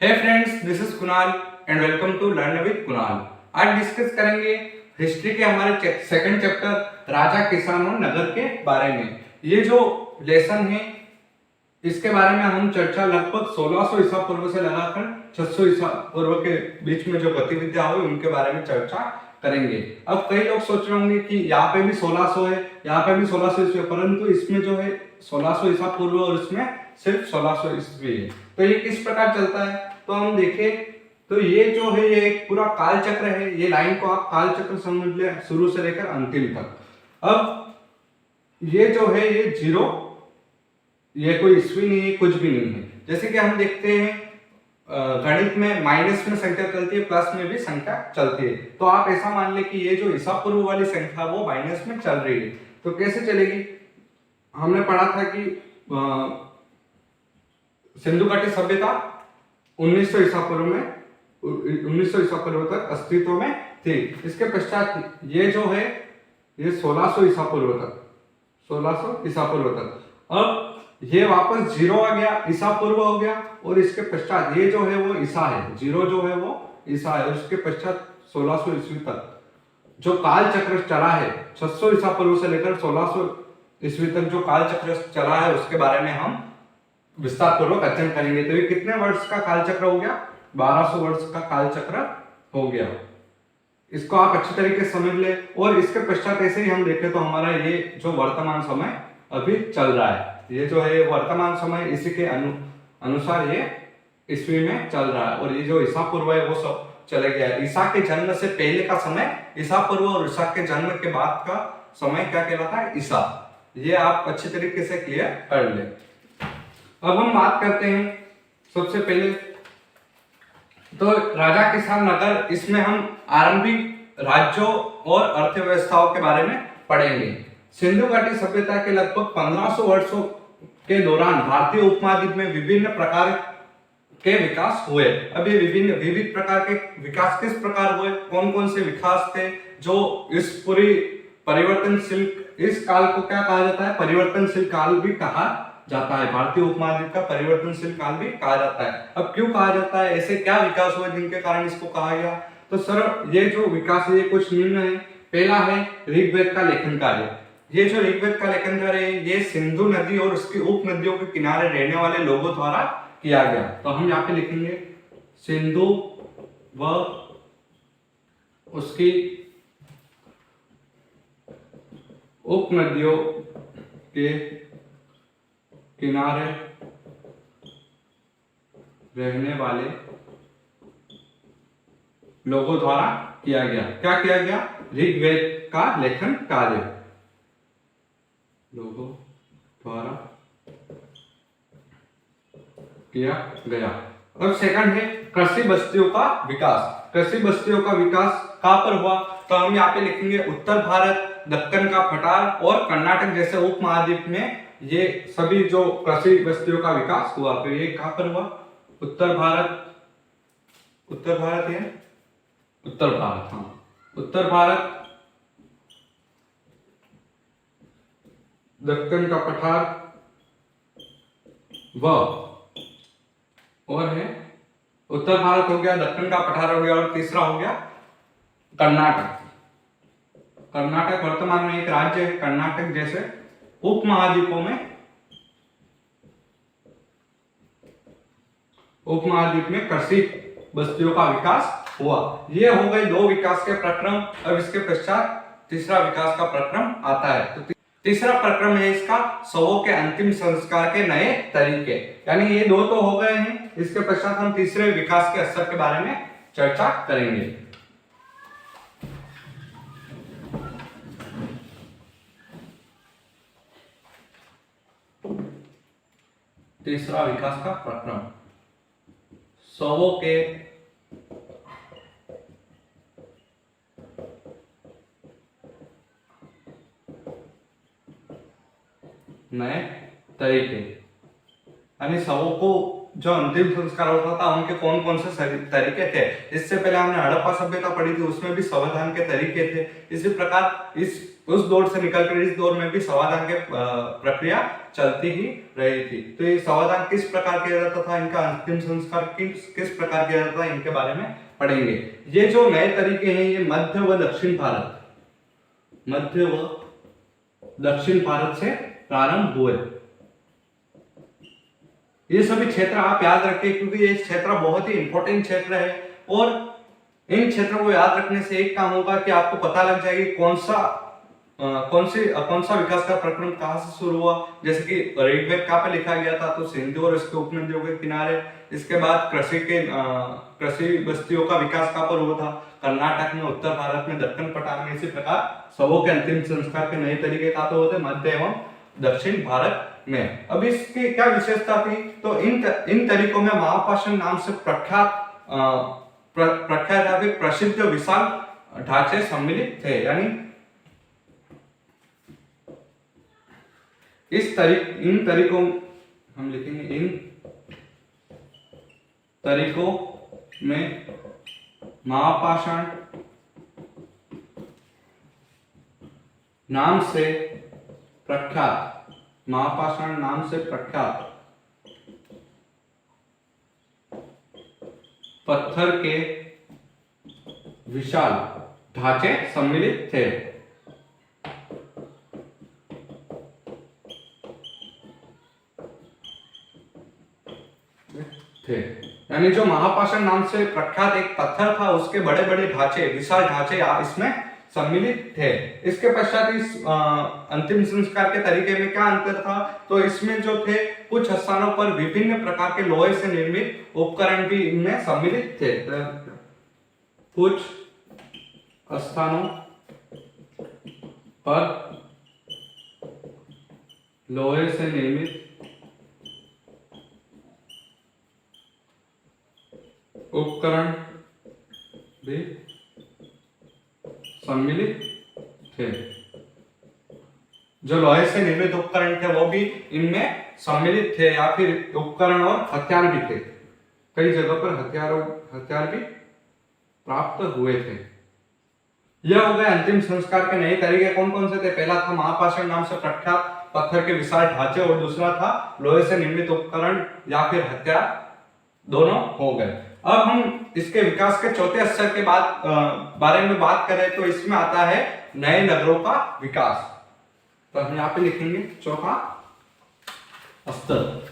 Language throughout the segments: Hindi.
Hey friends, this is Kunal and welcome to learn with Kunal. आज डिस्कस करेंगे हिस्ट्री के हमारे सेकंड चैप्टर राजा, किसान और नगर के बारे में। ये जो लेसन है इसके बारे में हम चर्चा लगभग 1600 ईसा पूर्व से लगाकर 600 ईसा पूर्व के बीच में जो गतिविधियां हुई उनके बारे में चर्चा करेंगे। अब कई लोग सोच रहे होंगे कि यहाँ पे भी 1600 है, यहाँ पे भी 1600 ईस्वी, परंतु इसमें जो है 1600 ईसा पूर्व और इसमें सिर्फ 1600 ईस्वी है। तो ये किस प्रकार चलता है तो हम देखें तो ये जो है ये एक पूरा काल चक्र है। ये लाइन को आप काल चक्र समझ ले, शुरू से लेकर अंतिम तक। अब ये जो है ये जीरो, ये कोई ईस्वी नहीं है, कुछ भी नहीं है। जैसे कि हम देखते हैं गणित में माइनस में संख्या चलती है, प्लस में भी संख्या चलती है। तो आप ऐसा मान ले कि ये जो ईसा पूर्व वाली संख्या वो माइनस में चल रही है। तो कैसे चलेगी? हमने पढ़ा था कि सिंधु घाटी सभ्यता 1900 ईसा पूर्व में 1900 ईसा पूर्व तक अस्तित्व में थी। इसके पश्चात ये जो है ये 1600 ईसा पूर्व तक, 1600 ईसा पूर्व तक। अब ये वापस जीरो आ गया, ईसा पूर्व हो गया, और इसके पश्चात ये जो है वो ईसा है, जीरो जो है वो ईसा है, और इसके पश्चात 1600 ईस्वी तक जो काल चक्र चला है, 600 ईसा पूर्व से लेकर 1600 ईस्वी तक जो काल चक्र चला है उसके बारे में हम विस्तार पूर्वक अध्ययन करेंगे। तो ये कितने वर्ष का काल चक्र हो गया? 1200 वर्ष का काल चक्र हो गया। इसको आप अच्छी तरीके से समझ ले। और इसके पश्चात ऐसे ही हम देखें तो हमारा ये जो वर्तमान समय अभी चल रहा है, ये जो है वर्तमान समय इसी के अनुसार ये ईस्वी में चल रहा है। और ये जो ईसा पूर्व है वो सब चले गया है। ईसा के जन्म से पहले का समय ईसा पूर्व, और ईसा के जन्म के बाद का समय क्या कहलाता है? ईसा। ये आप अच्छी तरीके से क्लियर कर ले। अब हम बात करते हैं सबसे पहले तो राजा, किसान, नगर। इसमें हम आरंभिक राज्यों और अर्थव्यवस्थाओं के बारे में पढ़ेंगे। सिंधु घाटी सभ्यता के लगभग 1500 वर्षों के दौरान भारतीय उपमहाद्वीप में विभिन्न प्रकार के विकास हुए। अब ये विविध प्रकार के विकास किस प्रकार हुए, कौन कौन से विकास थे जो इस पूरी परिवर्तनशील, इस काल को क्या कहा जाता है? परिवर्तनशील काल भी कहा जाता है। भारतीय उपमहाद्वीप का परिवर्तनशील काल भी कहा जाता है। अब क्यों कहा जाता है? ऐसे क्या विकास हुए जिनके कारण इसको कहा गया? तो सर ये जो विकास है ये कुछ निम्न है। पहला है ऋग्वेद का लेखन कार्य। ये जो ऋग्वेद का लेखन कार्य है ये सिंधु नदी और उसकी उप नदियों के किनारे रहने वाले लोगों द्वारा किया गया। तो हम यहाँ पे लिखेंगे सिंधु व उसकी उप नदियों के किनारे रहने वाले लोगों द्वारा किया गया। क्या किया गया? ऋग्वेद का लेखन कार्य लोगों द्वारा किया गया। अब सेकंड है कृषि बस्तियों का विकास। कृषि बस्तियों का विकास कहां पर हुआ? तो हम यहाँ पे लिखेंगे उत्तर भारत, दक्कन का पठार और कर्नाटक जैसे उप महाद्वीप में ये सभी जो कृषि बस्तियों का विकास हुआ। तो ये कहां पर हुआ? उत्तर भारत, उत्तर भारत है, उत्तर भारत, हाँ, उत्तर भारत, दक्कन का पठार व और है उत्तर भारत हो गया, दक्कन का पठार हो गया, और तीसरा हो गया कर्नाटक। कर्नाटक वर्तमान में एक राज्य है। कर्नाटक जैसे उप महाद्वीपों में, उप महाद्वीप में कृषि बस्तियों का विकास हुआ। ये हो गए दो विकास के प्रक्रम। अब इसके पश्चात तीसरा विकास का प्रक्रम आता है। तो तीसरा प्रक्रम है इसका शवों के अंतिम संस्कार के नए तरीके। यानी ये दो तो हो गए हैं, इसके पश्चात हम तीसरे विकास के स्तर के बारे में चर्चा करेंगे। तीसरा विकास का प्रक्रम शवों के नए तरीके। यानी शवों को जो अंतिम संस्कार होता था उनके कौन कौन से तरीके थे। इससे पहले हमने हड़प्पा सभ्यता पढ़ी थी, उसमें भी संविधान के तरीके थे। इसी प्रकार इस उस दौर से निकलकर इस दौर में भी समाधान के प्रक्रिया चलती ही रही थी। तो ये समाधान किस प्रकार किया जाता था, इनका अंतिम संस्कार किस प्रकार किया जाता था, इनके बारे में पढ़ेंगे। ये जो नए तरीके हैं ये मध्य व दक्षिण भारत से प्रारंभ हुए। ये सभी क्षेत्र आप याद रखें क्योंकि ये क्षेत्र बहुत ही इंपॉर्टेंट क्षेत्र है और इन क्षेत्रों को याद रखने से एक काम होगा कि आपको पता लग जाएगी कौन सा विकास का प्रक्रम कहां से शुरू हुआ। जैसे कि ऋग्वेद कहां पे लिखा गया था, तो सिंधु और इसके उपनदियों के किनारे। इसके बाद कृषि बस्तियों का विकास कहां पर हुआ था, कर्नाटक में, उत्तर भारत में, दक्षिण पठार में। इसी प्रकार सबों के अंतिम संस्कार के नए तरीके कहां पे होते, मध्य एवं दक्षिण भारत में। अब इसकी क्या विशेषता थी, तो इन तरीकों में महापाषाण नाम से प्रख्यात या फिर प्रसिद्ध विशाल ढांचे सम्मिलित थे। यानी इन तरीकों हम लिखेंगे, इन तरीकों में महापाषाण नाम से प्रख्यात पत्थर के विशाल ढांचे सम्मिलित थे। यानी जो महापाषाण नाम से प्रख्यात एक पत्थर था उसके बड़े बड़े ढांचे, विशाल ढांचे इसमें सम्मिलित थे। इसके पश्चात इस अंतिम संस्कार के तरीके में क्या अंतर था, तो इसमें जो थे कुछ स्थानों पर विभिन्न प्रकार के लोहे से निर्मित उपकरण भी इनमें सम्मिलित थे। कुछ स्थानों पर लोहे से निर्मित उपकरण भी सम्मिलित थे। जो लोहे से निर्मित उपकरण थे वो भी इनमें सम्मिलित थे, या फिर उपकरण और हथियार भी थे। कई जगह पर हथियार भी प्राप्त हुए थे। यह हो गए अंतिम संस्कार के नए तरीके। कौन कौन से थे? पहला था महापाषाण नाम से प्रख्यात पत्थर के विशाल ढांचे, और दूसरा था लोहे से निर्मित उपकरण या फिर हथियार। दोनों हो गए। अब हम इसके विकास के चौथे स्तर के बारे में बात करें तो इसमें आता है नए नगरों का विकास। तो हम यहाँ पे लिखेंगे चौथा स्तर,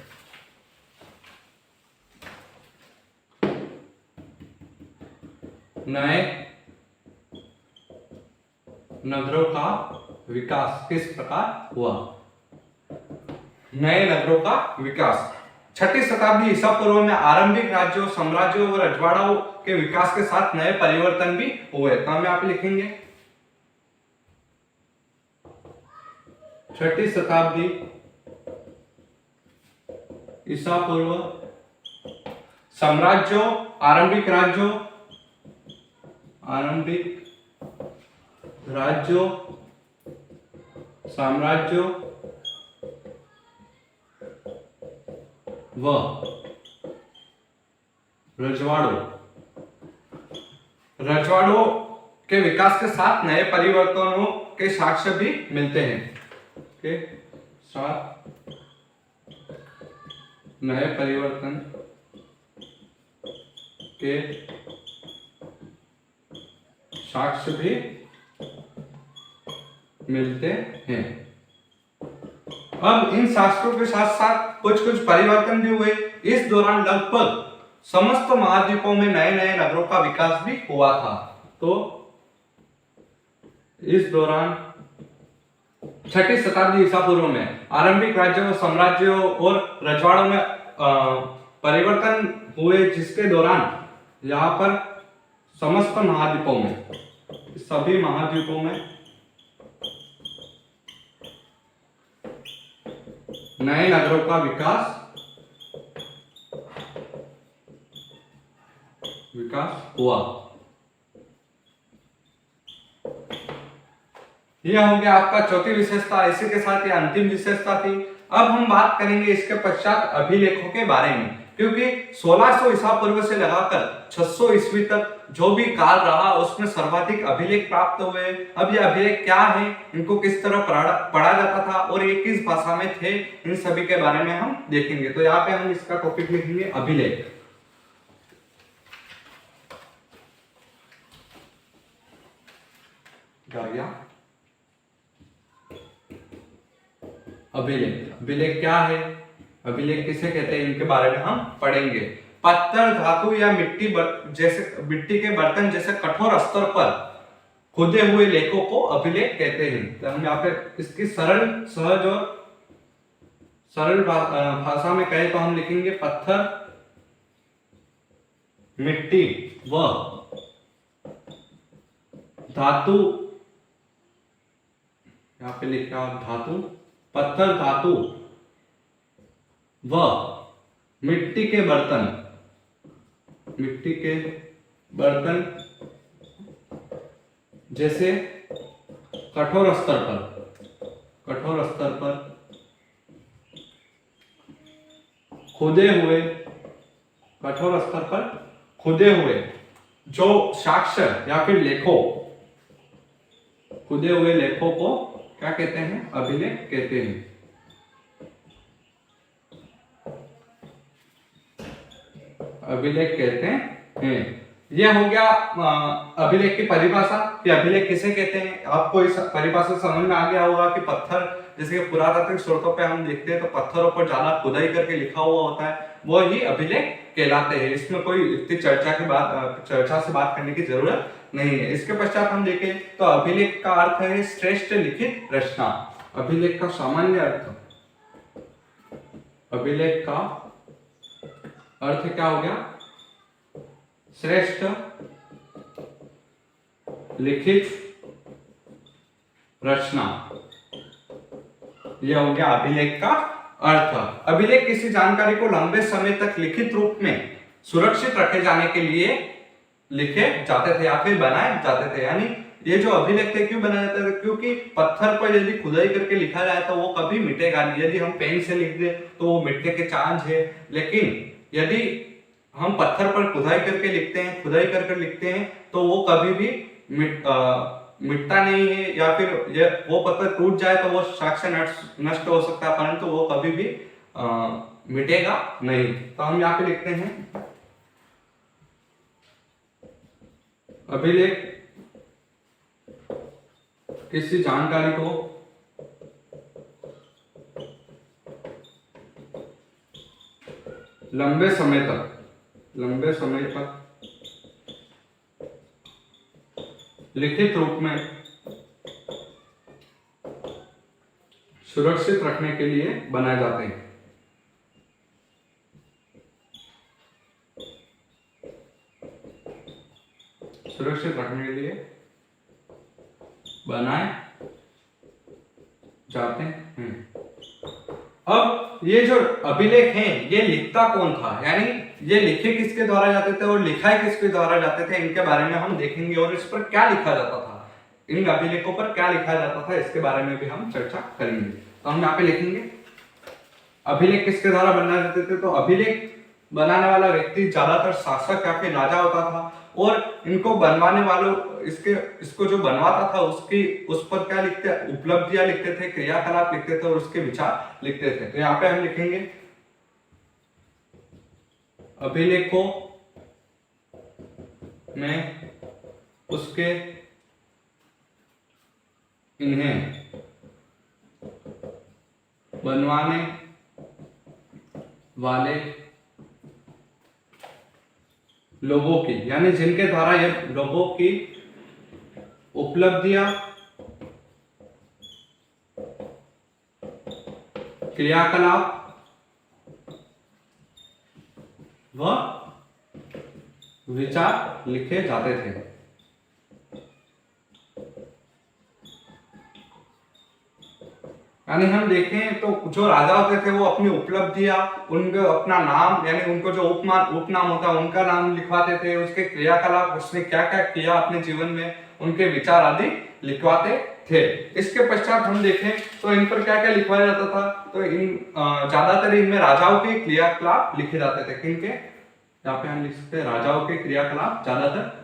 नए नगरों का विकास किस प्रकार हुआ। नए नगरों का विकास 6ठी शताब्दी ईसा पूर्व में आरंभिक राज्यों, साम्राज्यों और रजवाड़ों के विकास के साथ नए परिवर्तन भी हुए। तो हम यहाँ पे लिखेंगे 6ठी शताब्दी ईसा पूर्व, साम्राज्यों, आरंभिक राज्यों, साम्राज्यों व रजवाड़ों के विकास के साथ नए परिवर्तनों के साक्ष्य भी मिलते हैं। के साथ नए परिवर्तन के साक्ष्य भी मिलते हैं। अब इन शास्त्रों के साथ साथ कुछ परिवर्तन भी हुए। इस दौरान लगभग समस्त महाद्वीपों में नए नए नगरों का विकास भी हुआ था। तो इस दौरान 6ठी शताब्दी ईसा पूर्व में आरंभिक राज्यों, साम्राज्यों और रजवाड़ों में परिवर्तन हुए, जिसके दौरान यहाँ पर समस्त महाद्वीपों में, सभी महाद्वीपों में नए नगरों का विकास हुआ। यह हो गया आपका चौथी विशेषता। इसी के साथ ये अंतिम विशेषता थी। अब हम बात करेंगे इसके पश्चात अभिलेखों के बारे में। क्योंकि 1600 ईसा पूर्व से लगाकर 600 ईस्वी तक जो भी काल रहा उसमें सर्वाधिक अभिलेख प्राप्त हुए। अब ये अभिलेख क्या है, इनको किस तरह पढ़ा जाता था और ये किस भाषा में थे, इन सभी के बारे में हम देखेंगे। तो यहाँ पे हम इसका टॉपिक लिखेंगे अभिलेख। अभिलेख, अभिलेख क्या है, अभिलेख किसे कहते हैं, इनके बारे में हम पढ़ेंगे। पत्थर, धातु या मिट्टी के बर्तन जैसे कठोर स्तर पर खुदे हुए लेखों को अभिलेख कहते हैं। तो हम यहाँ पे इसकी सरल, सहज और सरल भाषा में कहें तो हम लिखेंगे पत्थर, मिट्टी व धातु, यहाँ पे लिखा धातु, पत्थर, धातु व मिट्टी के बर्तन, मिट्टी के बर्तन जैसे कठोर स्तर पर खुदे हुए, कठोर स्तर पर खुदे हुए जो साक्ष्य या फिर लेखों, खुदे हुए लेखों को क्या कहते हैं, अभिलेख कहते हैं। अभिलेख कहते हैं। यह हो गया अभिलेख की परिभाषा कि अभिलेख किसे कहते हैं। आपको इस परिभाषा समझ में आ गया होगा कि पत्थर, जैसे पुरातात्विक स्रोतों पे हम देखते हैं तो पत्थरों पर ज्यादा खुदाई करके लिखा हुआ होता है, वो ही अभिलेख कहलाते हैं। इसमें कोई इतनी चर्चा से बात करने की जरूरत नहीं है। इसके पश्चात हम देखें तो अभिलेख का अर्थ है श्रेष्ठ लिखित रचना। अभिलेख का सामान्य अर्थ, अभिलेख का अर्थ क्या हो गया, श्रेष्ठ लिखित रचना, यह हो गया अभिलेख का अर्थ। अभिलेख किसी जानकारी को लंबे समय तक लिखित रूप में सुरक्षित रखे जाने के लिए लिखे जाते थे या फिर बनाए जाते थे। यानी ये जो अभिलेख थे क्यों बनाए जाते थे, क्योंकि पत्थर पर यदि खुदाई करके लिखा जाए तो वो कभी मिटेगा नहीं। यदि हम पेन से लिख दे तो वो मिटने के चांस है, लेकिन यदि हम पत्थर पर खुदाई करके लिखते हैं तो वो कभी भी मिटता नहीं है, या फिर वो पत्थर टूट जाए तो वो साक्ष्य नष्ट हो सकता है, परंतु वो कभी भी मिटेगा नहीं। तो हम यहाँ पे लिखते हैं अभिलेख किसी जानकारी को लंबे समय तक लिखित रूप में सुरक्षित रखने के लिए बनाए जाते हैं। सुरक्षित रखने के लिए बनाए जाते हैं। अब ये जो अभिलेख हैं, ये लिखता कौन था, यानी ये लिखे किसके द्वारा जाते थे और लिखाए किसके द्वारा जाते थे, इनके बारे में हम देखेंगे। और इस पर क्या लिखा जाता था, इन अभिलेखों पर क्या लिखा जाता था, इसके बारे में भी हम चर्चा करेंगे। तो हम यहाँ पे लिखेंगे अभिलेख किसके द्वारा बनाए जाते थे। तो अभिलेख बनाने वाला व्यक्ति ज्यादातर शासक या फिर राजा होता था, और इनको बनवाने वालों, इसको जो बनवाता था उस पर क्या लिखते, उपलब्धियां लिखते थे, क्रियाकलाप लिखते थे और उसके विचार लिखते थे। तो यहाँ पे हम लिखेंगे अभिलेखों में उसके इन्हें बनवाने वाले लोगों की, यानी जिनके द्वारा ये लोगों की उपलब्धियां, क्रियाकलाप व विचार लिखे जाते थे। यानी हम देखें तो जो राजा होते थे वो अपनी उपलब्धियां, उनको अपना नाम, यानी उनको जो उपनाम होता है उनका नाम लिखवाते थे, उसके क्रियाकलाप, उसने क्या क्या किया अपने जीवन में, उनके विचार आदि लिखवाते थे। इसके पश्चात हम देखें तो इन पर क्या क्या लिखवाया जाता था, तो इन ज्यादातर इनमें राजाओं के क्रियाकलाप लिखे जाते थे। किनके, यहाँ पे हम लिख सकते हैं राजाओं के क्रियाकलाप ज्यादातर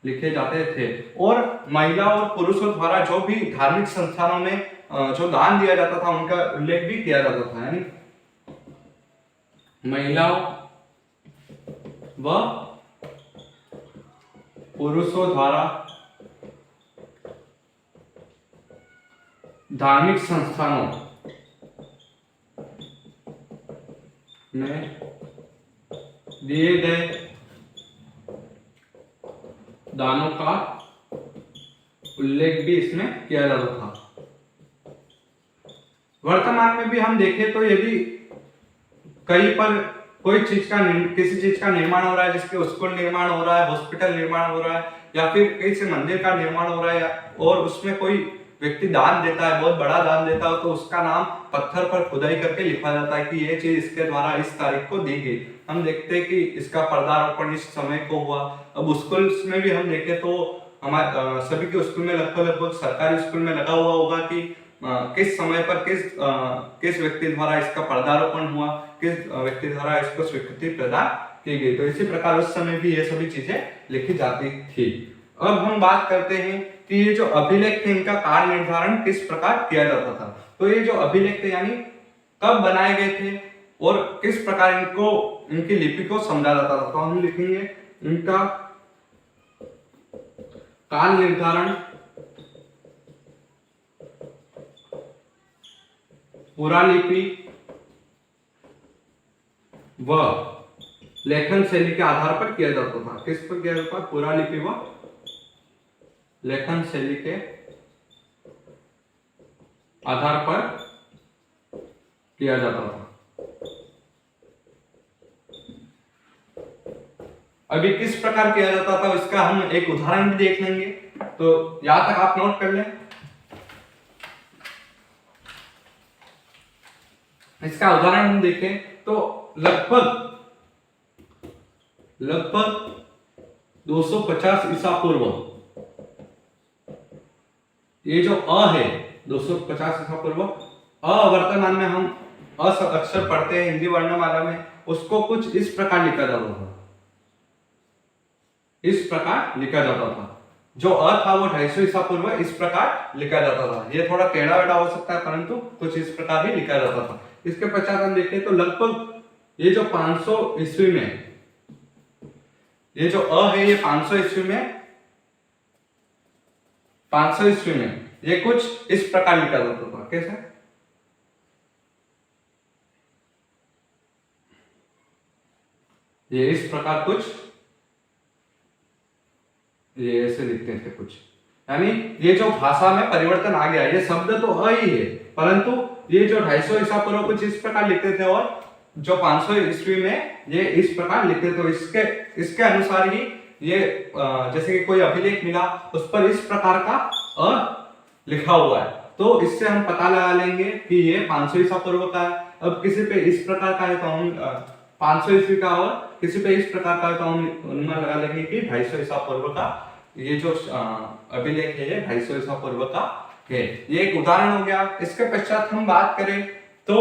लिखे जाते थे। और महिला और पुरुषों द्वारा जो भी धार्मिक संस्थानों में जो दान दिया जाता था उनका उल्लेख भी किया जाता था, यानी महिलाओं व पुरुषों द्वारा धार्मिक संस्थानों में दिए गए दानों का उल्लेख भी इसमें किया जाता था। वर्तमान में भी हम देखें तो यदि कहीं पर कोई चीज का किसी चीज का निर्माण हो रहा है, जिसके स्कूल निर्माण हो रहा है, हॉस्पिटल निर्माण हो रहा है, या फिर किसी मंदिर का निर्माण हो रहा है और उसमें कोई व्यक्ति दान देता है, बहुत बड़ा दान देता है, तो उसका नाम पत्थर पर खुदाई करके लिखा जाता है कि ये चीज इसके द्वारा इस तारीख को दी गई। हम देखते हैं कि इसका पर्दारोपण इस समय को हुआ। अब स्कूल में भी हम देखें तो हमारे सभी के स्कूल में लगभग सरकारी स्कूल में लगा हुआ होगा कि किस समय पर किस व्यक्ति द्वारा इसका पर्दारोपण हुआ, किस व्यक्ति द्वारा इसको स्वीकृति प्रदान की गई। तो इसी प्रकार उस समय भी ये सभी चीजें लिखी जाती थी। अब हम बात करते हैं कि ये जो अभिलेख थे इनका काल निर्धारण किस प्रकार किया जाता था। तो ये जो अभिलेख थे यानी कब बनाए गए थे और किस प्रकार इनकी लिपि को समझा जाता था। तो हम लिखेंगे इनका काल निर्धारण पुरालिपि व लेखन शैली के आधार पर किया जाता था। किस पर किया जाता था? पुरालिपि व लेखन शैली के आधार पर किया जाता था। अभी किस प्रकार किया जाता था इसका हम एक उदाहरण भी देख लेंगे, तो यहां तक आप नोट कर लें। इसका उदाहरण हम देखें तो लगभग 250 ईसा पूर्व ये जो अ है 250 ईसा पूर्व, वर्तमान में हम अक्षर पढ़ते हैं हिंदी वर्णमाला में, उसको कुछ इस प्रकार लिखा जाता था। इस प्रकार लिखा जाता था। जो अ था वो 250 ईसा पूर्व इस प्रकार लिखा जाता था। ये थोड़ा टेढ़ा वेढ़ा हो सकता है परंतु कुछ इस प्रकार ही लिखा जाता था। इसके पश्चात हम देखें तो लगभग ये जो 500 ईस्वी में ये जो अ है ये 500 ईस्वी में ये कुछ इस प्रकार लिखा जाता था। कैसे? ये इस प्रकार कुछ ये ऐसे लिखते थे कुछ, यानी ये जो भाषा में परिवर्तन आ गया। ये शब्द तो अ ही है परंतु ये जो 250 ईसा पूर्व कुछ इस प्रकार लिखते थे और जो 500 ईस्वी में ये इस प्रकार लिखते थे। तो इसके अनुसार ही ये जैसे कि कोई अभिलेख मिला उस पर इस प्रकार का अ लिखा हुआ है, तो इससे हम पता लगा लेंगे कि ये 500 ईसा पूर्व का है। अब किसी पे इस प्रकार का है तो हम 500 ईस्वी का, और किसी पे इस प्रकार का है तो हम अनुमान लगा लेंगे कि 250 ईसा पूर्व का ये जो अभिलेख है ये 250 ईसा पूर्व का है। ये एक उदाहरण हो गया। इसके पश्चात हम बात करें तो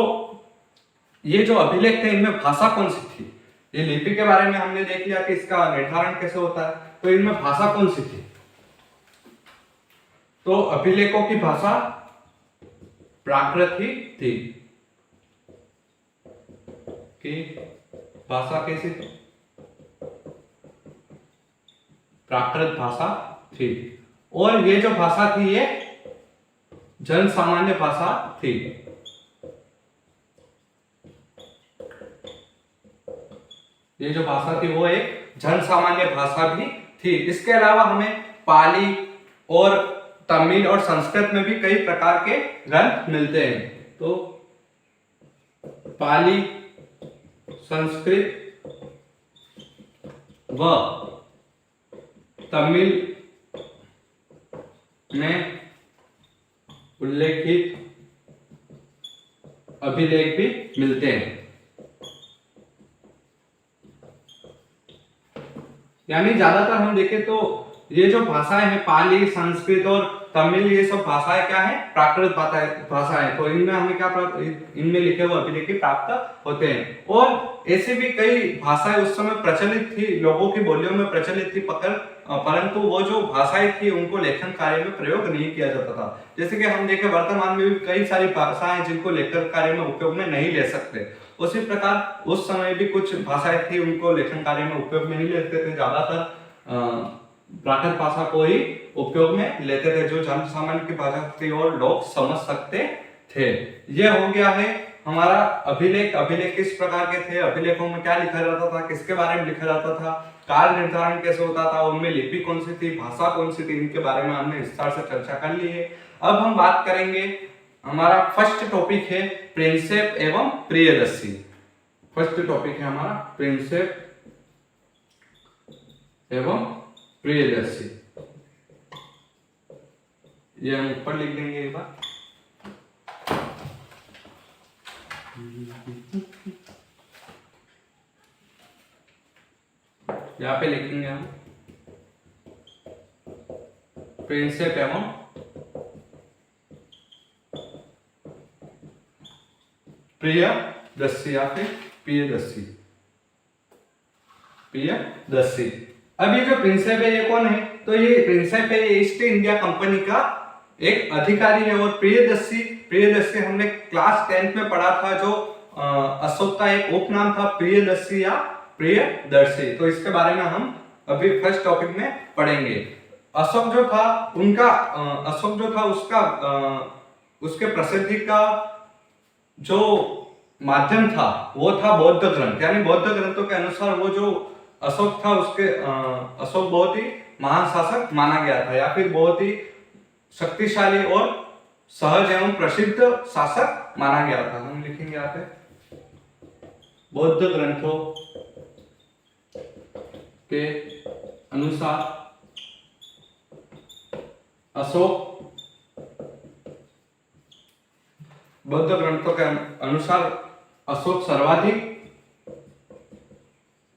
ये जो अभिलेख थे इनमें भाषा कौन सी थी। ये लिपि के बारे में हमने देख लिया कि इसका निर्धारण कैसे होता है, तो इनमें भाषा कौन सी थी। तो अभिलेखों की भाषा प्राकृत ही थी। कि भाषा कैसी थी? प्राकृत भाषा थी। और ये जो भाषा थी ये जन सामान्य भाषा थी। ये जो भाषा थी वो एक जन सामान्य भाषा भी थी। इसके अलावा हमें पाली और तमिल और संस्कृत में भी कई प्रकार के ग्रंथ मिलते हैं। तो पाली, संस्कृत व तमिल में उल्लेखित अभिलेख भी मिलते हैं। यानी ज्यादातर हम देखें तो ये जो भाषाएं हैं पाली, संस्कृत और तमिल, ये सब भाषाएं क्या है? प्राकृत भाषाएं। तो इनमें हमें क्या प्राप्त, इनमें लिखे हुए अभिलेख प्राप्त होते हैं। और ऐसे भी कई भाषाएं उस समय प्रचलित थी, लोगों की बोलियों में प्रचलित थी, परंतु वो जो भाषाएं थी उनको लेखन कार्य में प्रयोग नहीं किया जाता था। जैसे कि हम देखें वर्तमान में भी कई सारी भाषाएं जिनको लेखन कार्य में उपयोग में नहीं ले सकते, उसी प्रकार उस समय भी कुछ भाषाएं थी उनको लेखन कार्य में उपयोग में नहीं लेते थे, ज्यादातर प्राकृत भाषा को ही उपयोग में लेते थे, जो जन सामान्य की भाषा थी और लोग समझ सकते थे। यह हो गया है हमारा अभिलेख। अभिलेख किस प्रकार के थे, अभिलेखों में क्या लिखा जाता था, किसके बारे में लिखा जाता था, काल निर्धारण कैसे होता था, उनमें लिपि कौन सी थी, भाषा कौन सी थी, इनके बारे में हमने विस्तार से चर्चा कर ली है। अब हम बात करेंगे, हमारा फर्स्ट टॉपिक है प्रिंसेप एवं प्रियदर्शी। फर्स्ट टॉपिक है हमारा प्रिंसेप एवं प्रियदर्शी। ये हम ऊपर लिख देंगे एक बार। यहाँ पे लिखेंगे हम प्रिंसेप एवं प्रियदर्शी या फिर प्रियदर्शी। प्रियदर्शी। अब ये जो प्रिंसेप है ये कौन है? तो ये प्रिंसेप है ईस्ट इंडिया कंपनी का एक अधिकारी है। और प्रियदर्शी हमने क्लास 10th में पढ़ा था, जो अशोक का एक उपनाम था प्रियदर्शी या प्रियदर्शी। तो इसके बारे में हम अभी फर्स्ट टॉपिक में पढ़ेंगे। अशोक जो था उसके प्रसिद्धि का जो माध्यम था वो था बौद्ध ग्रंथ। यानी बौद्ध ग्रंथों के अनुसार वो जो अशोक था अशोक बहुत ही महान शासक माना गया था, या फिर बहुत ही शक्तिशाली और सहज एवं प्रसिद्ध शासक माना गया था। हम लिखेंगे यहाँ पे बौद्ध ग्रंथों के अनुसार अशोक, बौद्ध ग्रंथों के अनुसार अशोक सर्वाधिक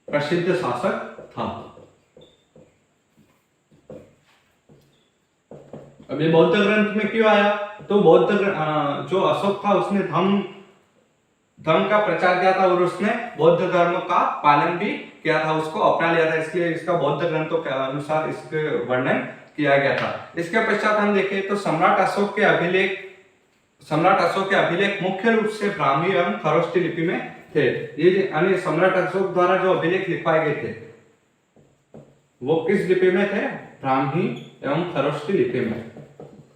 प्रसिद्ध शासक था। अब ये बौद्ध ग्रंथ में क्यों आया? तो जो अशोक था उसने धर्म का प्रचार किया था और उसने बौद्ध धर्म का पालन भी किया था, उसको अपना लिया था, इसलिए इसका बौद्ध ग्रंथों के अनुसार इसके वर्णन किया गया था। इसके पश्चात हम देखें तो सम्राट अशोक के अभिलेख मुख्य रूप से ब्राह्मी एवं खरोष्ठी लिपि में थे। ये यानी सम्राट अशोक द्वारा जो अभिलेख लिखवाए गए थे वो किस लिपि में थे? ब्राह्मी एवं खरोष्ठी लिपि में।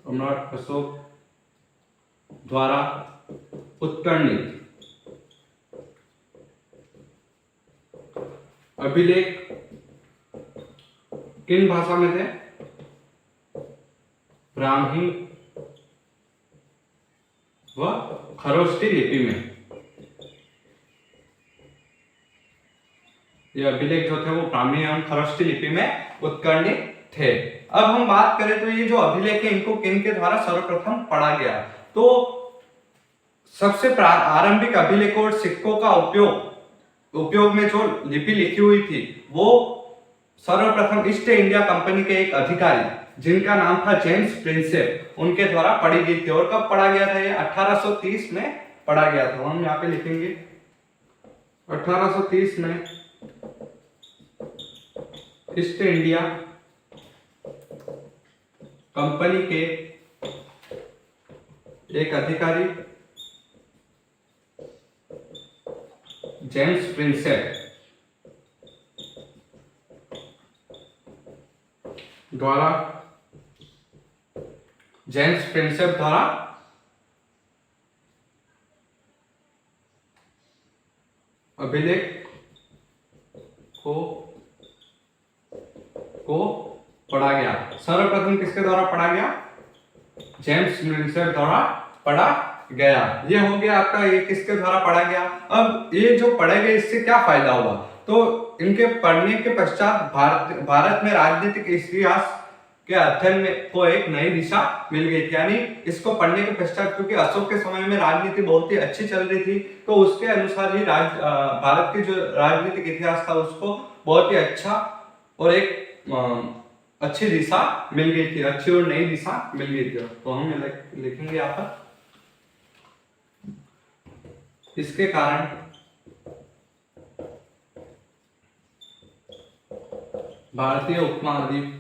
सम्राट अशोक द्वारा उत्कीर्णित अभिलेख किन भाषा में थे? ब्राह्मी व खरोष्ठी लिपि में। ये अभिलेख जो थे वो ब्राह्मी एवं खरोष्ठी लिपि में उत्कीर्णित थे। अब हम बात करें तो ये जो अभिलेख है इनको किन के द्वारा सर्वप्रथम पढ़ा गया? तो सबसे आरंभिक अभिलेख और सिक्कों का उपयोग में जो लिपि लिखी हुई थी वो सर्वप्रथम ईस्ट इंडिया कंपनी के एक अधिकारी जिनका नाम था जेम्स प्रिंसेप, उनके द्वारा पढ़ी गई थी। और कब पढ़ा गया था? ये 1830 में पढ़ा गया था। हम यहाँ पे लिखेंगे 1830 में ईस्ट इंडिया कंपनी के एक अधिकारी जेम्स प्रिंसेप द्वारा अभिलेख को पढ़ा गया। सर्वप्रथम किसके द्वारा पढ़ा गया? जेम्स प्रिंसेप द्वारा पढ़ा गया। ये हो गया आपका, ये किसके द्वारा पढ़ा गया। अब ये जो पढ़े गए इससे क्या फायदा हुआ? तो इनके पढ़ने के पश्चात भारत में राजनीतिक इतिहास के अध्ययन में को एक नई दिशा मिल गई थी। यानी इसको पढ़ने के पश्चात, क्योंकि अशोक के समय में राजनीति बहुत ही अच्छी चल रही थी, तो उसके अनुसार ही भारत की जो राजनीतिक इतिहास था उसको बहुत ही अच्छा और एक अच्छी दिशा मिल गई थी, अच्छी और नई दिशा मिल गई थी। तो हम लिखेंगे यहाँ पर इसके कारण भारतीय उपमहाद्वीप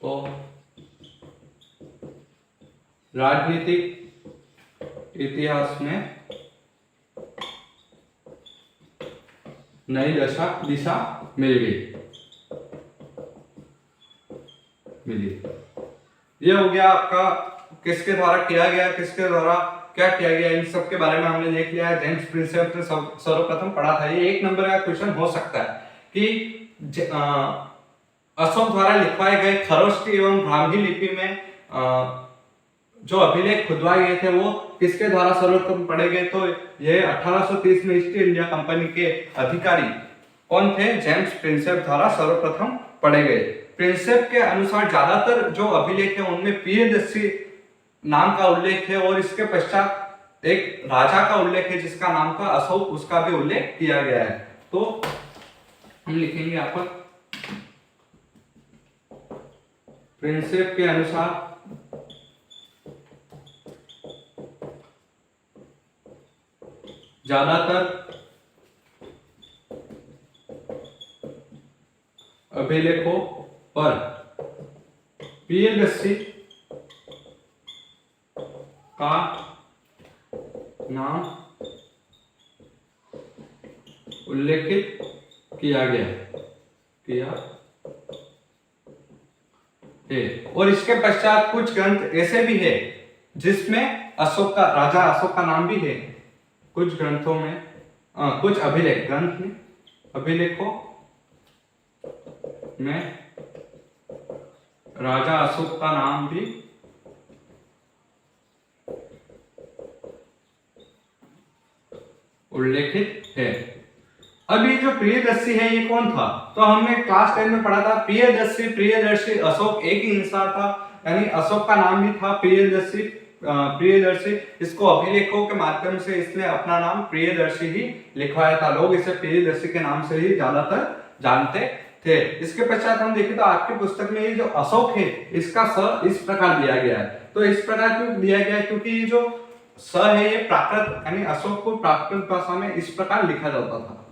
को राजनीतिक इतिहास में नई दिशा मिली। ये हो गया आपका किसके द्वारा किया गया, किसके द्वारा क्या किया गया, इन सब के बारे में हमने देख लिया है। जेम्स प्रिंसेप ने सर्वप्रथम पढ़ा था। ये 1 नंबर का क्वेश्चन हो सकता है कि अशोक द्वारा लिखवाए गए खरोष्टी एवं ब्राह्मी लिपि में जो अभिलेख खुदवाए गए थे वो किसके द्वारा सर्वप्रथम पढ़े गए? तो ये 1830 में ईस्ट इंडिया कंपनी के अधिकारी कौन थे? जेम्स प्रिंसेप द्वारा सर्वप्रथम पढ़े गए। प्रिंसेप के अनुसार ज्यादातर जो अभिलेख है उनमें प्रियदर्शी नाम का उल्लेख है और इसके पश्चात एक राजा का उल्लेख है जिसका नाम था अशोक, उसका भी उल्लेख किया गया है। तो हम लिखेंगे यहाँ पर प्रिंसेप के अनुसार ज्यादातर अभिलेखों पर प्रियदर्शी का नाम उल्लेखित किया गया है। और इसके पश्चात कुछ ग्रंथ ऐसे भी है जिसमें राजा अशोक का नाम भी है। कुछ ग्रंथों में कुछ अभिलेखों में राजा अशोक का नाम भी उल्लेखित है। अब ये जो प्रियदर्शी है ये कौन था? तो हमने क्लास 10 में पढ़ा था प्रियदर्शी अशोक एक ही इंसान था, यानी अशोक का नाम भी था प्रियदर्शी। इसको अभिलेखों के माध्यम से इसने अपना नाम प्रियदर्शी ही लिखवाया था। लोग इसे प्रियदर्शी के नाम से ही ज्यादातर जानते थे। इसके पश्चात हम देखें तो आपकी पुस्तक में ये जो अशोक है इसका स इस प्रकार दिया गया है। तो इस प्रकार क्यों दिया गया है? क्योंकि ये जो स है ये प्राकृत यानी अशोक को प्राकृत भाषा में इस प्रकार लिखा जाता था।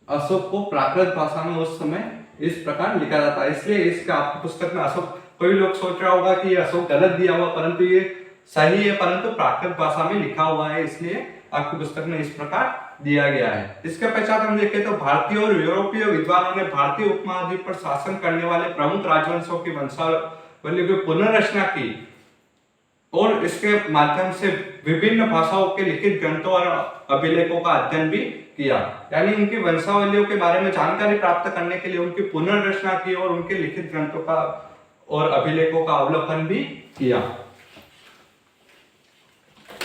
अशोक को प्राकृत भाषा में उस समय इस प्रकार लिखा जाता है, इसलिए इसके आपकी पुस्तक में अशोक, कोई लोग सोच रहा होगा कि ये अशोक गलत दिया हुआ, परंतु ये सही है, परंतु प्राकृत भाषा में लिखा हुआ है, इसलिए आपकी पुस्तक में इस प्रकार दिया गया है। इसके पश्चात हम देखें तो भारतीय और यूरोपीय विद्वानों ने भारतीय उपमहाद्वीप पर शासन करने वाले प्रमुख राजवंशों की वंशावली की पुनर्रचना की और इसके माध्यम से विभिन्न भाषाओं के लिखित ग्रंथों और अभिलेखों का अध्ययन भी किया। यानी उनकी वंशावलियों के बारे में जानकारी प्राप्त करने के लिए उनकी पुनर्रचना की और उनके लिखित ग्रंथों का और अभिलेखों का अवलोकन भी किया।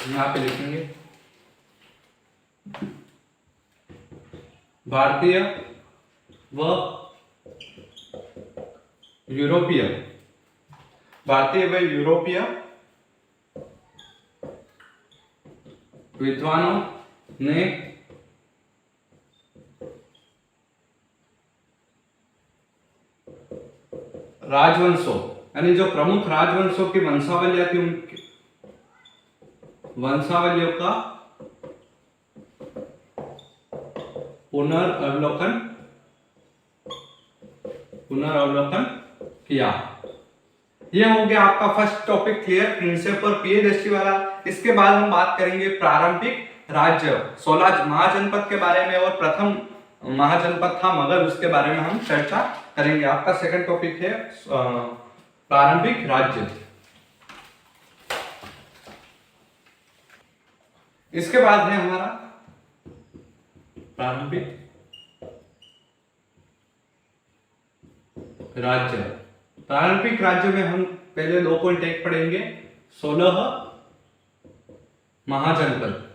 यहाँ पे लिखेंगे भारतीय व यूरोपीय विद्वानों ने राजवंशों यानी जो प्रमुख राजवंशों की वंशावलियां थी उनकी वंशावलियों का पुनर्अवलोकन किया। यह हो गया आपका फर्स्ट टॉपिक क्लियर, प्रिंसेप और प्रियदर्शी वाला। इसके बाद हम बात करेंगे प्रारंभिक राज्य 16 महाजनपद के बारे में और प्रथम महाजनपद था मगध, उसके बारे में हम चर्चा करेंगे। आपका सेकंड टॉपिक है प्रारंभिक राज्य। इसके बाद है हमारा प्रारंभिक राज्य। प्रारंभिक राज्य में हम पहले 2.1 पढ़ेंगे 16 महाजनपद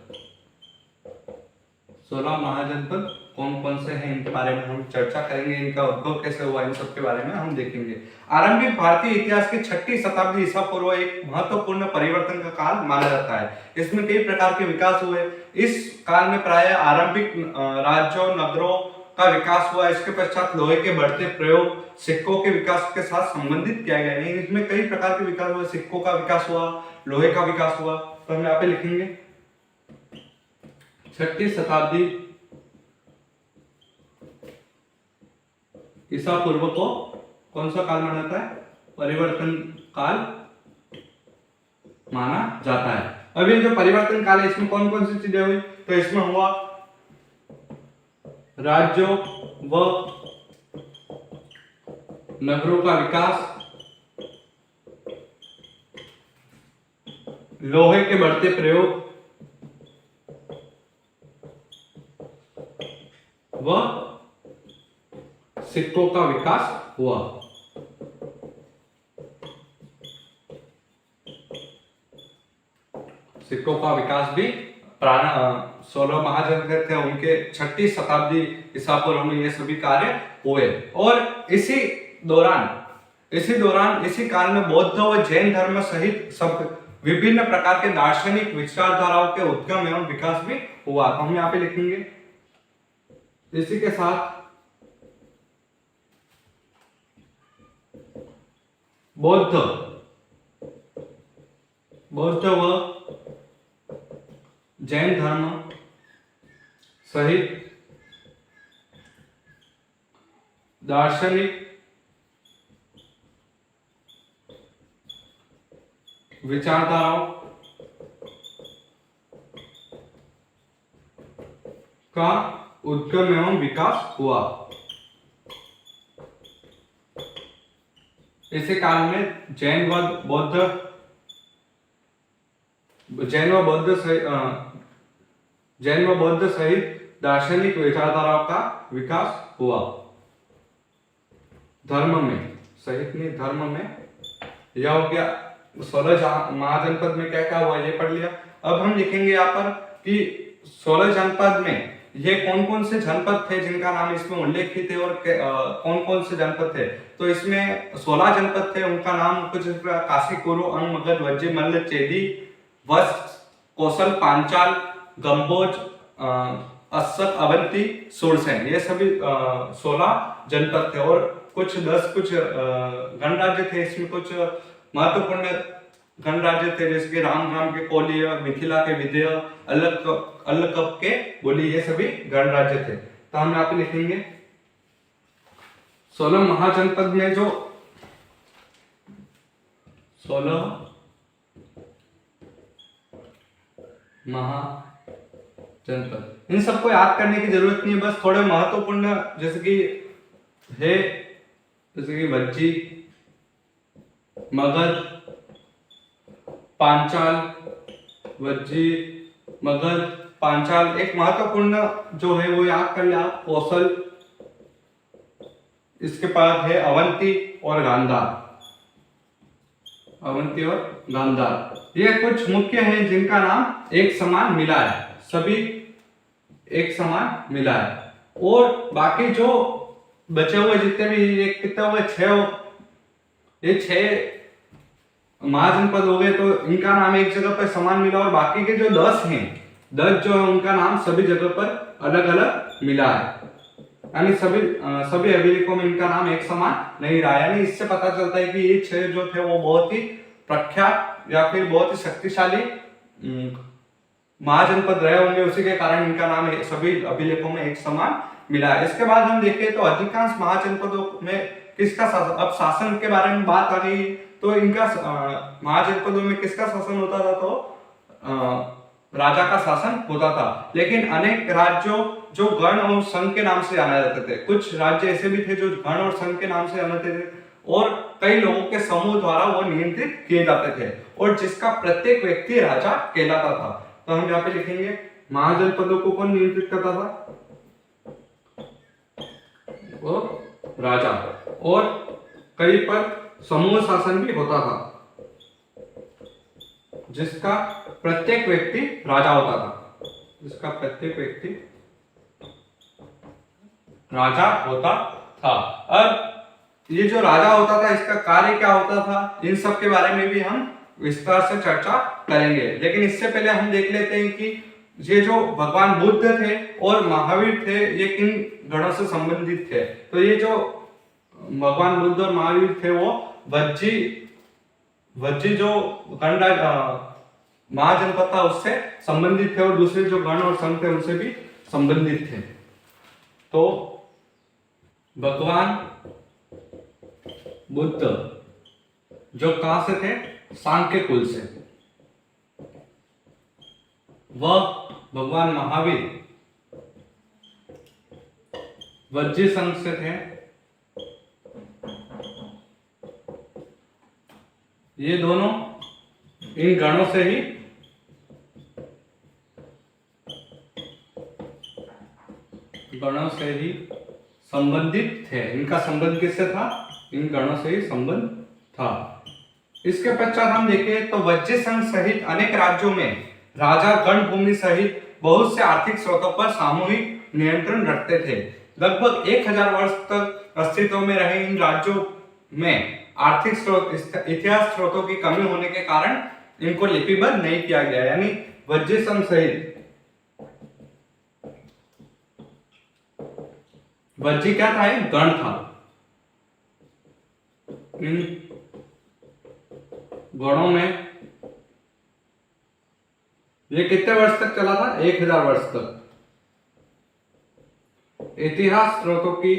कौन कौन से हैं इनके बारे में हम चर्चा करेंगे, इनका उद्भव कैसे हुआ, इन सब के बारे में हम देखेंगे। आरंभिक भारतीय इतिहास की 6ठी शताब्दी ईसा पूर्व एक महत्वपूर्ण परिवर्तन का काल माना जाता है। इसमें कई प्रकार के विकास हुए। इस काल में प्राय आरंभिक राज्यों नगरों का विकास हुआ। इसके पश्चात लोहे के बढ़ते प्रयोग सिक्कों के विकास के साथ संबंधित किया गया। नहीं, इसमें कई प्रकार के विकास हुए। सिक्कों का विकास हुआ, लोहे का विकास हुआ। तो हम यहाँ पे लिखेंगे 6ठी शताब्दी ईसा पूर्व को कौन सा काल माना जाता है? परिवर्तन काल माना जाता है। अब ये जो परिवर्तन काल है इसमें कौन कौन सी चीजें हुई? तो इसमें हुआ राज्यों व नगरों का विकास, लोहे के बढ़ते प्रयोग व सिक्कों का विकास हुआ। सिक्कों का विकास भी 16 महाजन थे उनके 6ठी शताब्दी ईसा पूर्व में ये सभी कार्य हुए। और इसी दौरान इसी काल में बौद्ध व जैन धर्म सहित सब विभिन्न प्रकार के दार्शनिक विचारधाराओं के उद्गम एवं विकास भी हुआ। तो हम यहाँ पे लिखेंगे इसी के साथ बौद्ध व जैन धर्म सहित दार्शनिक विचारधाराओं का उद्गम एवं विकास हुआ। इसी काल में जैन व बौद्ध सहित दार्शनिक विचारधाराओं का विकास हुआ। धर्म में यह हो गया। 16 महाजनपद में क्या क्या हुआ ये पढ़ लिया। अब हम लिखेंगे यहाँ पर कि 16 जनपद में ये कौन कौन से जनपद थे जिनका नाम इसमें उल्लेखित है और कौन कौन से जनपद थे। तो इसमें 16 जनपद थे, उनका नाम कुछ काशी, कुरु, अंग, मगध, वज्जी, मल्ल, चेदी, वत्स, कौशल, पांचाल, गंभोज, अस्सक, अवंती, सुरसेन, ये सभी 16 जनपद थे। और कुछ गणराज्य थे। इसमें कुछ महत्वपूर्ण गणराज्य थे जैसे कि राम के कोलीय, मिथिला के विदेय, अल्लकप के बोली, ये सभी गणराज्य थे। तो हम यहाँ पे लिखेंगे 16 महाजनपद में जो 16 महाजनपद, इन सबको याद करने की जरूरत नहीं है, बस थोड़े महत्वपूर्ण जैसे कि वज्जी, मगध, पांचाल, एक महत्वपूर्ण जो है वो याद कर लिया। कौशल, इसके बाद है अवंती और गांधार। ये कुछ मुख्य हैं जिनका नाम एक समान मिला है, सभी एक समान मिला है। और बाकी जो बचे हुए जितने भी ये कितने हुए, 6 महाजनपद हो गए, तो इनका नाम एक जगह पर समान मिला। और बाकी के जो 10 हैं, 10 जो है उनका नाम सभी जगह पर अलग अलग मिला है, यानी सभी अभिलेखों में इनका नाम एक समान नहीं रहा। यानी इससे पता चलता है कि ये 6 जो थे वो बहुत ही प्रख्यात या फिर बहुत ही शक्तिशाली महाजनपद रहे होंगे, उसी के कारण इनका नाम सभी अभिलेखों में एक समान मिला है। इसके बाद हम देखें तो अधिकांश महाजनपदों में किसका शासन, अब शासन के बारे में बात आ रही, तो इनका महाजनपदों में किसका शासन होता था? तो राजा का शासन होता था। लेकिन अनेक राज्यों जो गण और संघ के नाम से जाने जाते थे, कुछ राज्य ऐसे भी थे जो गण और संघ के नाम से जाने थे, और कई लोगों के समूह द्वारा वो नियंत्रित किए जाते थे, और जिसका प्रत्येक व्यक्ति राजा कहलाता था। तो हम यहाँ पे लिखेंगे महाजनपदों को कौन नियंत्रित करता था? वो राजा। और कई पर समूह शासन भी होता था, जिसका प्रत्येक व्यक्ति राजा होता था, जिसका प्रत्येक व्यक्ति राजा होता था। अब ये जो राजा होता था इसका कार्य क्या होता था, इन सब के बारे में भी हम विस्तार से चर्चा करेंगे। लेकिन इससे पहले हम देख लेते हैं कि ये जो भगवान बुद्ध थे और महावीर थे ये किन गणों से संबंधित थे। तो ये जो भगवान बुद्ध और महावीर थे वो वज्जी जो गणराज महाजनपद था उससे संबंधित थे और दूसरे जो गण और संघ थे उनसे भी संबंधित थे। तो भगवान बुद्ध जो कहां से थे, सांख्य कुल से, वह भगवान महावीर वज्जी संघ से थे। ये दोनों इन गणों से ही संबंधित थे। इनका संबंध किससे था, इन गणों से ही संबंध था। इसके पश्चात हम देखें तो वज्जी संघ सहित अनेक राज्यों में राजा गण भूमि सहित बहुत से आर्थिक स्रोतों पर सामूहिक नियंत्रण रखते थे। लगभग 1000 वर्ष तक अस्तित्व में रहे इन राज्यों में आर्थिक स्रोत इतिहास स्रोतों की कमी होने के कारण इनको लिपिबद्ध नहीं किया गया। यानी वज्जी संघ सहित वज्जी क्या था, एक गण था। इन गणों में ये कितने वर्ष तक चला था, 1000 वर्ष तक। इतिहास स्रोतों की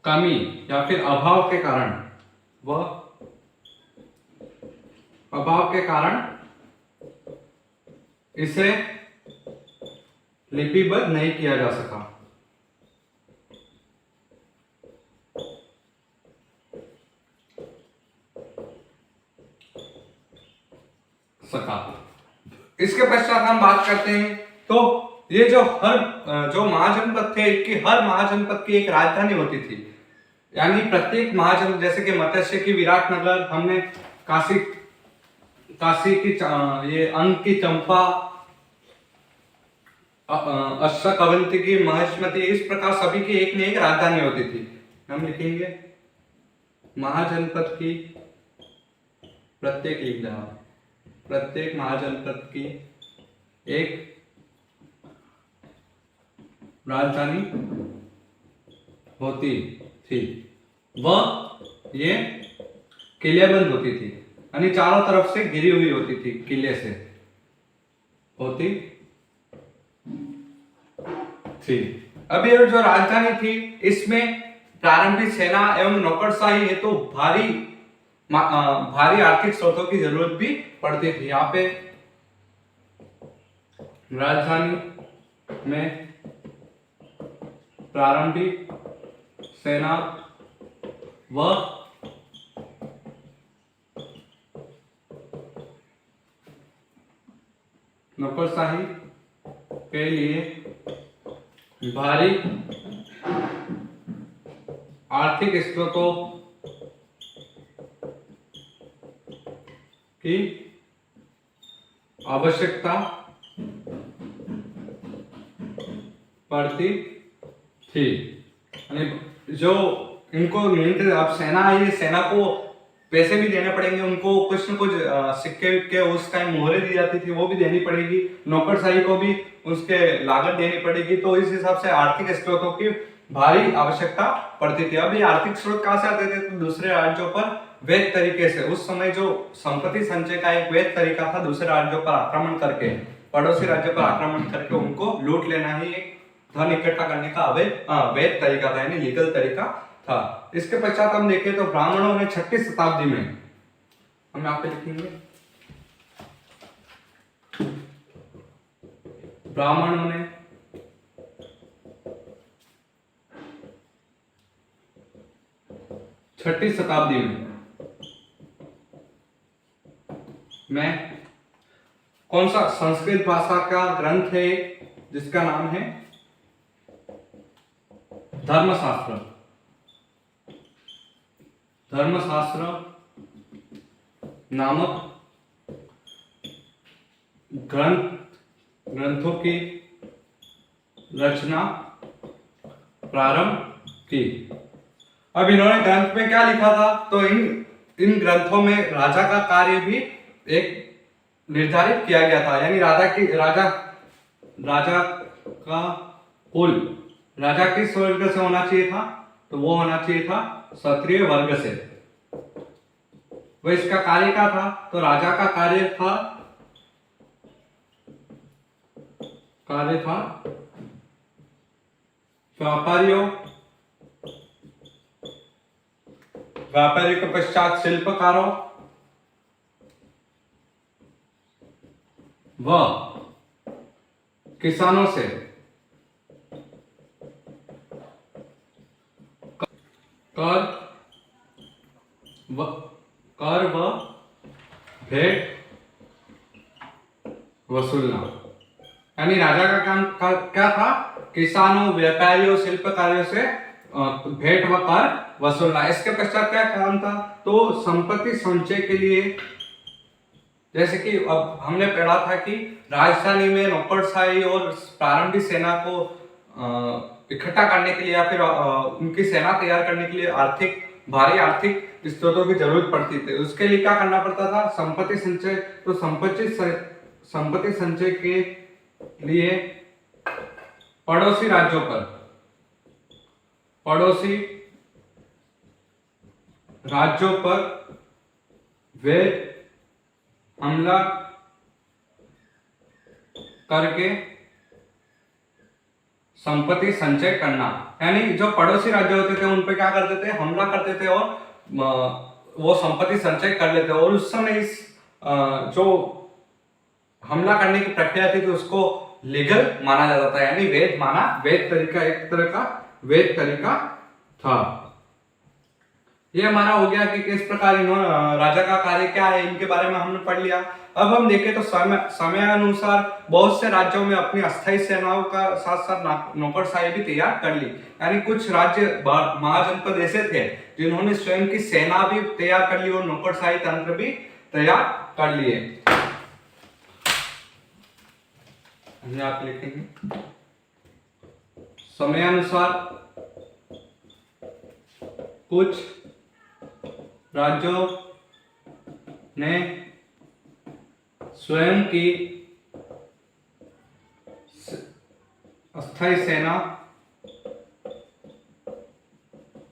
कमी या फिर अभाव के कारण इसे लिपिबद्ध नहीं किया जा सका। इसके पश्चात हम बात करते हैं तो ये जो महाजनपद थे कि हर महाजनपद की एक राजधानी होती थी। यानी प्रत्येक महाजन, जैसे कि मत्स्य की विराटनगर, हमने काशी की ये अंग की चंपा, अश्वक अवंती की महिष्मती, इस प्रकार सभी की एक न एक राजधानी होती थी। हम लिखेंगे महाजनपद की प्रत्येक महाजनपद की एक राजधानी होती थी। वह ये किलेबंद होती थी, यानी चारों तरफ से घिरी हुई होती थी, किले से होती थी। अब ये जो राजधानी थी इसमें प्रारंभिक सेना एवं नौकरशाही हेतु भारी आर्थिक स्रोतों की जरूरत भी पड़ती थी। यहाँ पे राजधानी में प्रारंभिक सेना व नौकरशाही के लिए भारी आर्थिक स्रोतों की आवश्यकता पड़ती थी। जो इनको नियंत्रित, अब सेना है, सेना को पैसे भी देने पड़ेंगे, उनको कुछ न कुछ सिक्के के उस टाइम मोहरे दी जाती थी वो भी देनी पड़ेगी, नौकरशाही को भी उसके लागत देनी पड़ेगी। तो इस हिसाब से आर्थिक स्रोतों की भारी आवश्यकता पड़ती थी। अब ये आर्थिक स्रोत कहां से आते थे, तो दूसरे राज्यों पर वैध तरीके से। उस समय जो संपत्ति संचय का एक वैध तरीका था, दूसरे राज्यों पर आक्रमण करके, पड़ोसी राज्यों पर आक्रमण करके उनको लूट लेना ही एक धन इकट्ठा करने का वैध तरीका था, यानी लीगल तरीका था। इसके पश्चात हम देखें तो ब्राह्मणों ने 6वीं शताब्दी में, हम यहाँ पे लिखेंगे, ब्राह्मणों ने 6वीं शताब्दी में कौन सा संस्कृत भाषा का ग्रंथ है जिसका नाम है धर्मशास्त्र। नामक ग्रंथों की रचना प्रारंभ की। अब इन्होंने ग्रंथ में क्या लिखा था, तो इन ग्रंथों में राजा का कार्य भी एक निर्धारित किया गया था, यानी राजा का कुल, राजा किस वर्ग से होना चाहिए था, तो वो होना चाहिए था क्षत्रिय वर्ग से। वो इसका कार्य क्या था, तो राजा का कार्य था व्यापारियों के पश्चात शिल्पकारों व किसानों से कर व भेंट वसूलना। यानी राजा का काम क्या था, किसानों, व्यापारियों, शिल्पकारों से भेंट व कर वसूलना। इसके पश्चात क्या काम था, तो संपत्ति संचय के लिए, जैसे कि अब हमने पढ़ा था कि राजधानी में नौकरशाही और प्रारंभिक सेना को इकट्ठा करने के लिए या फिर उनकी सेना तैयार करने के लिए भारी आर्थिक स्रोतों की जरूरत पड़ती थी। उसके लिए क्या करना पड़ता था, संपत्ति संचय। तो संपत्ति संचय के लिए पड़ोसी राज्यों पर वे हमला करके संपत्ति संचय करना। यानी जो पड़ोसी राज्य होते थे उन पे क्या करते थे, हमला करते थे और वो संपत्ति संचय कर लेते। और उस समय इस जो हमला करने की प्रक्रिया थी तो उसको लीगल माना जाता था, यानी वैध तरीका, एक तरह का वैध तरीका था। ये हमारा हो गया कि किस प्रकार राजा का कार्य क्या है, इनके बारे में हमने पढ़ लिया। अब हम देखें तो समय अनुसार बहुत से राज्यों में अपनी अस्थायी सेनाओं का साथ साथ नौकरशाही भी तैयार कर ली। यानी कुछ राज्य महाजनपद ऐसे थे जिन्होंने स्वयं की सेना भी तैयार कर ली और नौकरशाही तंत्र भी तैयार कर लिए। आप लिखेंगे समयानुसार कुछ राज्यों ने स्वयं की अस्थायी सेना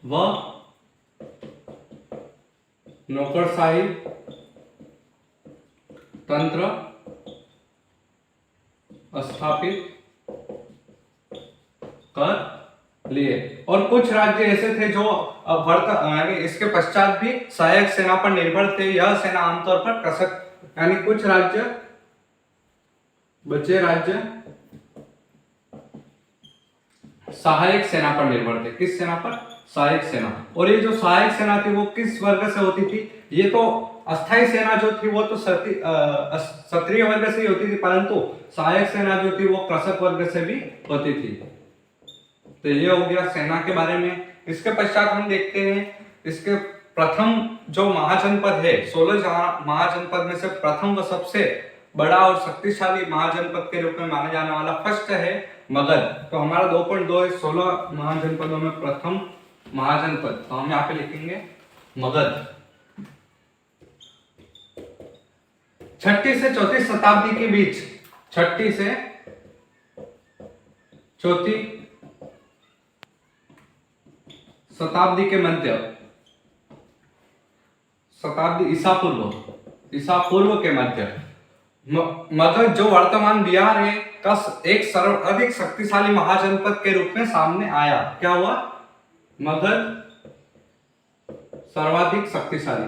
व नौकरशाही तंत्र स्थापित कर लिए। और कुछ राज्य ऐसे थे जो यानी इसके पश्चात भी सहायक सेना पर निर्भर थे। यह सेना आमतौर पर कसक, यानी कुछ बचे राज्य सहायक सेना पर निर्भर थे। किस सेना पर? सहायक सेना। और ये जो सहायक सेना थी वो किस वर्ग से होती थी? ये तो अस्थायी सेना जो थी वो तो क्षत्रिय वर्ग से ही होती थी, परंतु सहायक सेना जो थी वो कृषक वर्ग से भी होती थी। तो ये हो गया सेना के बारे में। इसके पश्चात हम देखते हैं इसके प्रथम जो महाजनपद है, 16 महाजनपद में से प्रथम व सबसे बड़ा और शक्तिशाली महाजनपद के रूप में माने जाने वाला फर्स्ट है मगध। तो हमारा 2.2 है 16 महाजनपदों में प्रथम महाजनपद, तो हम यहाँ पे लिखेंगे मगध। 6ठी से 4ठी शताब्दी के बीच, 6ठी से 4ठी शताब्दी के मध्य, शताब्दी ईसा पूर्व के मध्य, मगध जो वर्तमान बिहार है का एक सर्वाधिक शक्तिशाली महाजनपद के रूप में सामने आया। क्या हुआ? मगध सर्वाधिक शक्तिशाली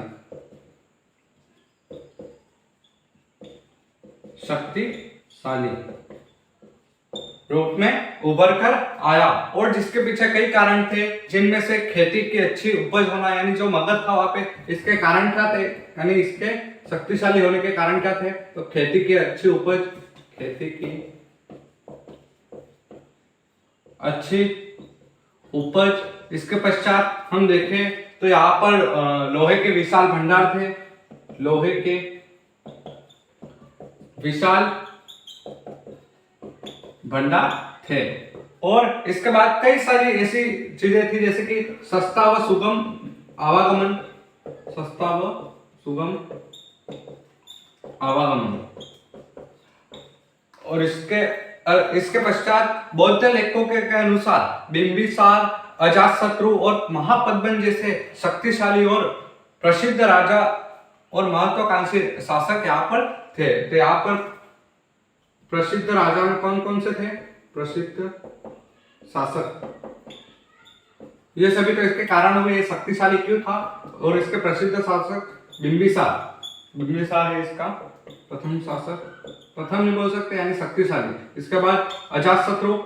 रूप में उभर कर आया। और जिसके पीछे कई कारण थे, जिनमें से खेती की अच्छी उपज होना, यानी जो मगध था वहां पे इसके कारण क्या थे, यानी इसके शक्तिशाली होने के कारण क्या थे? तो खेती की अच्छी उपज, खेती की अच्छी उपज। इसके पश्चात हम देखें तो यहाँ पर लोहे के विशाल भंडार थे, लोहे के विशाल भंडार थे। और इसके बाद कई सारी ऐसी चीजें थी जैसे कि सस्ता व सुगम आवागमन, सस्ता व सुगम आवागमन। और इसके पश्चात बौद्ध लेखकों के अनुसार बिंबिसार, अजातशत्रु और महापद्मन जैसे शक्तिशाली और प्रसिद्ध राजा और महत्वाकांक्षी शासक यहाँ पर थे। तो यहाँ पर प्रसिद्ध राजा में कौन कौन से थे? प्रसिद्ध शासक, ये सभी तो इसके कारण हुए, ये शक्तिशाली क्यों था। और इसके प्रसिद्ध शासक बिंबिसार है इसका प्रथम शासक, प्रथम नहीं बोल सकते यानी शक्तिशाली। इसके बाद अजातशत्रु,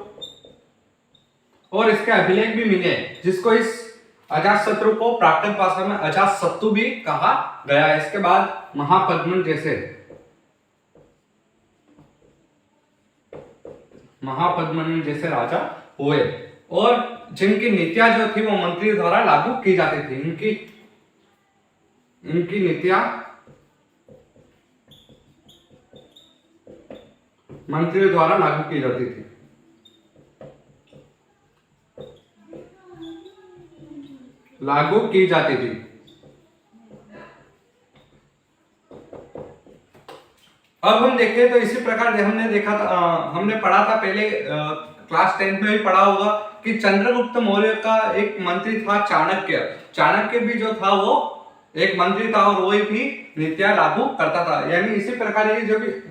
और इसके अभिलेख भी मिले जिसको इस अजातशत्रु को प्राकृत भाषा में अजातशत्रु भी कहा गया है। इसके बाद महापद्मन जैसे राजा हुए और जिनकी नीतियां जो थी वो मंत्री द्वारा लागू की जाती थी। इनकी नीतियां मंत्री द्वारा लागू की जाती थी। अब हम देखें तो इसी प्रकार हमने पढ़ा था पहले, क्लास 10 में भी पढ़ा होगा कि चंद्रगुप्त मौर्य का एक मंत्री था चाणक्य भी जो था वो एक मंत्री था और वही भी नीतियां लागू करता था। यानी इसी प्रकार ये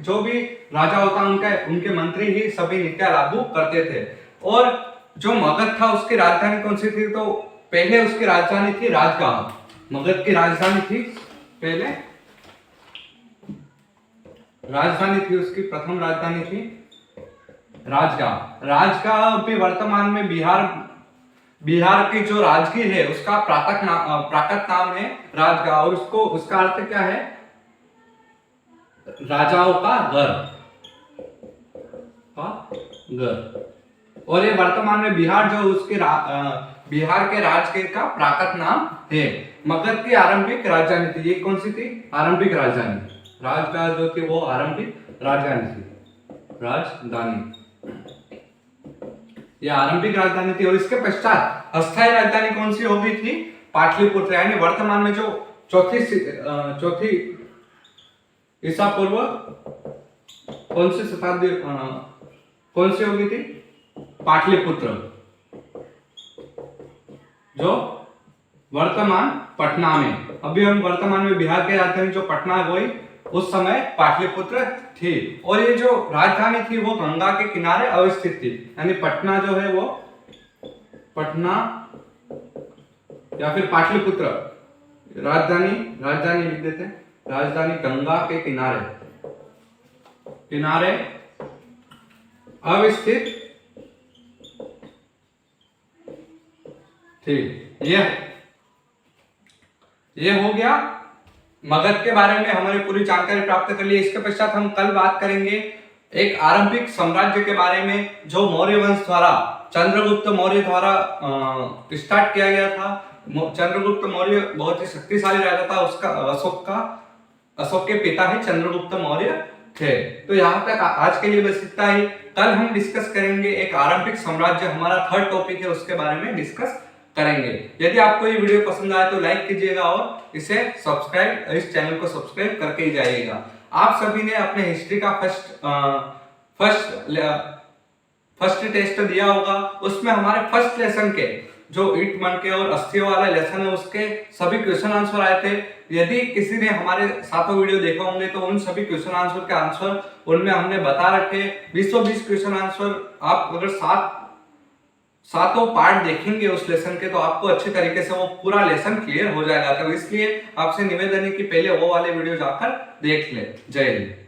जो भी राजा होता उनके मंत्री ही सभी नीतियां लागू करते थे। और जो मगध था उसकी राजधानी कौन सी थी? तो पहले उसकी राजधानी थी राजगांव। मगध की राजधानी थी पहले, उसकी प्रथम राजधानी थी राजगांव भी वर्तमान में बिहार की जो राजगीर है उसका प्राकृत नाम है राजगांव। और उसका अर्थ क्या है? राजाओं का घर। और ये वर्तमान में बिहार के राजगीर का प्राकृत नाम है। मगध की आरंभिक राजधानी थी, ये कौन सी थी? आरंभिक राजधानी। राजगांव जो थी वो आरंभिक राजधानी थी, ये आरंभिक राजधानी थी। और इसके पश्चात अस्थायी राजधानी कौन सी हो गई थी? पाटलिपुत्र। यानी वर्तमान में जो चौथी ईसा पूर्व कौन सी शताब्दी कौन सी हो गई थी? पाटलिपुत्र, जो वर्तमान पटना में, अभी हम वर्तमान में बिहार के राजधानी जो पटना है वही उस समय पाटलिपुत्र थी। और ये जो राजधानी थी वो गंगा के किनारे अवस्थित थी। यानी पटना जो है वो पटना या फिर पाटलिपुत्र राजधानी लिख देते हैं, राजधानी गंगा के किनारे अवस्थित थी। ये हो गया मगध के बारे में हमारी पूरी जानकारी प्राप्त कर ली। इसके पश्चात हम कल बात करेंगे एक आरंभिक साम्राज्य के बारे में जो मौर्य वंश द्वारा, चंद्रगुप्त मौर्य द्वारा स्टार्ट किया गया था। चंद्रगुप्त मौर्य बहुत ही शक्तिशाली राजा था। अशोक के पिता ही चंद्रगुप्त मौर्य थे। तो यहाँ तक आज के लिए बस इतना ही। कल हम डिस्कस करेंगे एक आरंभिक साम्राज्य, हमारा 3rd टॉपिक है, उसके बारे में डिस्कस करेंगे। यदि आपको ये वीडियो पसंद आए तो लाइक कीजिएगा और इस चैनल को सब्सक्राइब करके ही जाइएगा। आप सभी ने अपने हिस्ट्री का फर्स्ट टेस्ट दिया होगा, उसमें हमारे फर्स्ट लेसन के जो ईंट मणके और अस्थियों वाला लेसन है उसके सभी क्वेश्चन आंसर आए थे। यदि किसी ने हमारे सातों वीडियो देखा होंगे तो उन सभी क्वेश्चन आंसर के आंसर उनमें हमने बता रखे। 20 क्वेश्चन आंसर आप अगर सातों पार्ट देखेंगे उस लेसन के तो आपको अच्छे तरीके से वो पूरा लेसन क्लियर हो जाएगा। तो इसलिए आपसे निवेदन है कि पहले वो वाले वीडियो जाकर देख ले। जय हिंद।